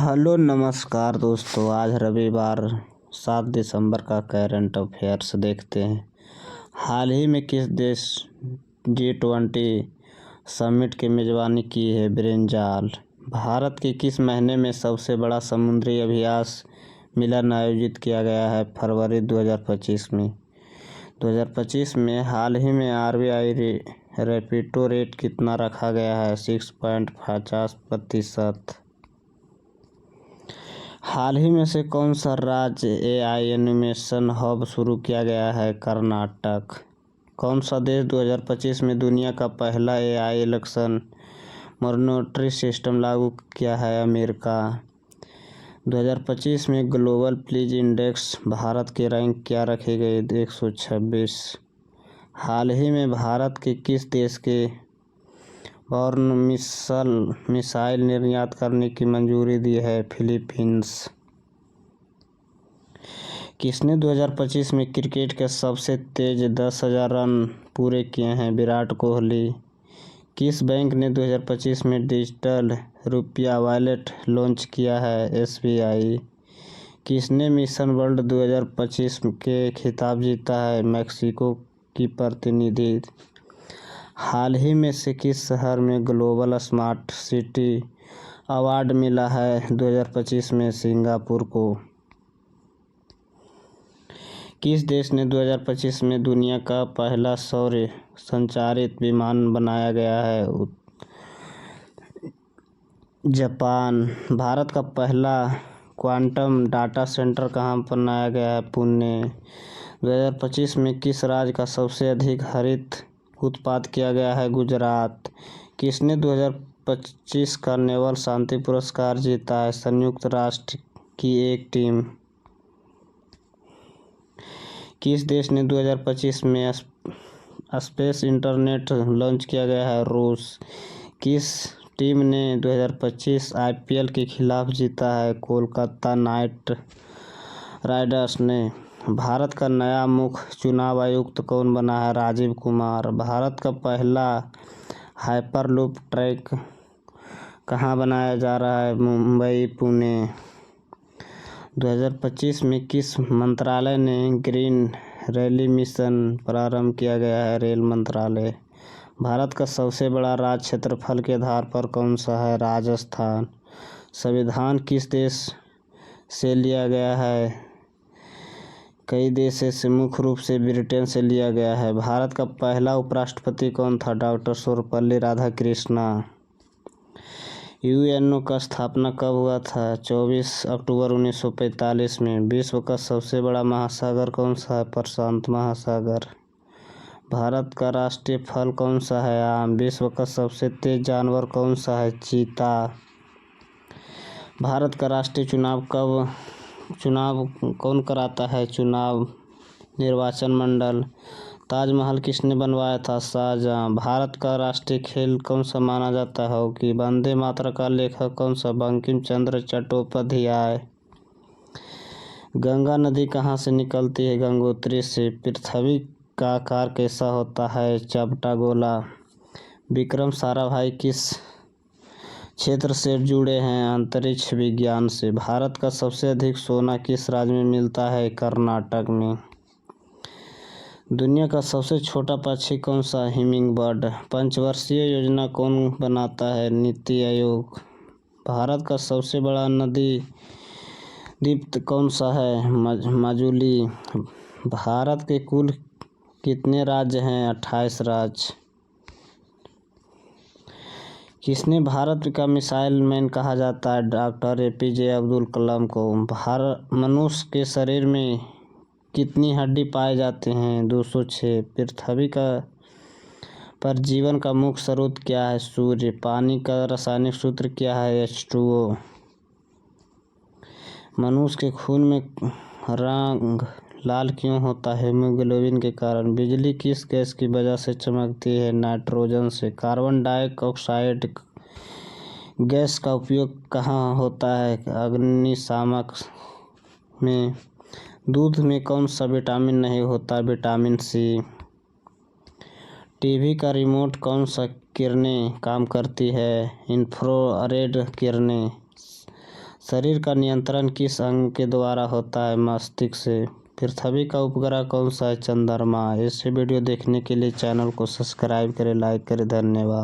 Hello नमस्कार दोस्तों। आज रविवार 7 दिसंबर का करंट अफेयर्स देखते हैं। हाल ही में किस देश G20 समिट की मेज़बानी की है? ब्रिंजाल। भारत के किस महीने में सबसे बड़ा समुद्री अभ्यास मिलन आयोजित किया गया है? फरवरी 2025 में। 2025 में हाल ही में RBI रेपो रेट कितना रखा गया है? 6.50%। हाल ही में से कौन सा राज्य AI एनिमेशन हब शुरू किया गया है? कर्नाटक। कौन सा देश 2025 में दुनिया का पहला AI इलेक्शन मॉनिटरिंग सिस्टम लागू किया है? अमेरिका। 2025 में ग्लोबल पीस इंडेक्स भारत की रैंक क्या रखी गई? 126। हाल ही में भारत के किस देश के बॉर्न मिसाइल निर्यात करने की मंजूरी दी है? फिलीपींस। किसने 2025 में क्रिकेट के सबसे तेज 10,000 रन पूरे किए हैं? विराट कोहली। किस बैंक ने 2025 में डिजिटल रुपया वॉलेट लॉन्च किया है? SBI। किसने मिशन वर्ल्ड 2025 के खिताब जीता है? मैक्सिको की प्रतिनिधि। हाल ही में से किस शहर में ग्लोबल स्मार्ट सिटी अवार्ड मिला है 2025 में? सिंगापुर को। किस देश ने 2025 में दुनिया का पहला सौर संचालित विमान बनाया गया है? जापान। भारत का पहला क्वांटम डाटा सेंटर कहाँ बनाया गया है? पुणे। 2025 में किस राज्य का सबसे अधिक हरित उत्पादन किया गया है? गुजरात। किसने 2025 का नोबेल शांति पुरस्कार जीता है? संयुक्त राष्ट्र की एक टीम। किस देश ने 2025 में स्पेस इंटरनेट लॉन्च किया गया है? रूस। किस टीम ने 2025 IPL के खिलाफ जीता है? कोलकाता नाइट राइडर्स ने। भारत का नया मुख्य चुनाव आयुक्त कौन बना है? राजीव कुमार। भारत का पहला हाइपरलूप ट्रैक कहाँ बनाया जा रहा है? मुंबई पुणे। 2025 में किस मंत्रालय ने ग्रीन रैली मिशन प्रारंभ किया गया है? रेल मंत्रालय। भारत का सबसे बड़ा राज्य क्षेत्रफल के आधार पर कौन सा है? राजस्थान। संविधान किस देश से लिया गया है? कई देशों से, मुख्य रूप से ब्रिटेन से लिया गया है। भारत का पहला उपराष्ट्रपति कौन था? डॉक्टर सर्वपल्ली राधाकृष्णा। UNO का स्थापना कब हुआ था? 24 अक्टूबर 1945 में। विश्व का सबसे बड़ा महासागर कौन सा है? प्रशांत महासागर। भारत का राष्ट्रीय फल कौन सा है? आम। विश्व का सबसे तेज जानवर कौन सा है? चीता। भारत का राष्ट्रीय चुनाव कौन कराता है? चुनाव निर्वाचन मंडल। ताजमहल किसने बनवाया था? शाहजहां। भारत का राष्ट्रीय खेल कौन सा माना जाता है? हॉकी। वंदे मातरम का लेखक कौन सा? बंकिम चंद्र चट्टोपाध्याय। गंगा नदी कहाँ से निकलती है? गंगोत्री से। पृथ्वी का आकार कैसा होता है? चपटा गोला। विक्रम साराभाई किस क्षेत्र से जुड़े हैं? अंतरिक्ष विज्ञान से। भारत का सबसे अधिक सोना किस राज्य में मिलता है? कर्नाटक में। दुनिया का सबसे छोटा पक्षी कौन सा? Humming bird. पंचवर्षीय योजना कौन बनाता है? नीति आयोग। भारत का सबसे बड़ा नदी द्वीप कौन सा है? माजुली। भारत के कुल कितने राज्य हैं? 28 राज्य। किसने भारत का मिसाइल मैन कहा जाता है? डॉक्टर APJ अब्दुल कलाम को। मनुष्य के शरीर में कितनी हड्डी पाए जाते हैं? 206। पृथ्वी पर जीवन का मुख्य स्रोत क्या है? सूर्य। पानी का रासायनिक सूत्र क्या है? H2O। मनुष्य के खून में रंग लाल क्यों होता है? हीमोग्लोबिन के कारण। बिजली किस गैस की वजह से चमकती है? नाइट्रोजन से। कार्बन डाइऑक्साइड गैस का उपयोग कहाँ होता है? अग्निशामक में। दूध में कौन सा विटामिन नहीं होता? Vitamin C। टीवी का रिमोट कौन सा किरणें काम करती है? इंफ्रारेड किरणें। शरीर का नियंत्रण किस अंग के द्वारा होता है? मस्तिष्क से। पृथ्वी का उपग्रह कौन सा है? चंद्रमा। ऐसे वीडियो देखने के लिए चैनल को सब्सक्राइब करें, लाइक करें। धन्यवाद।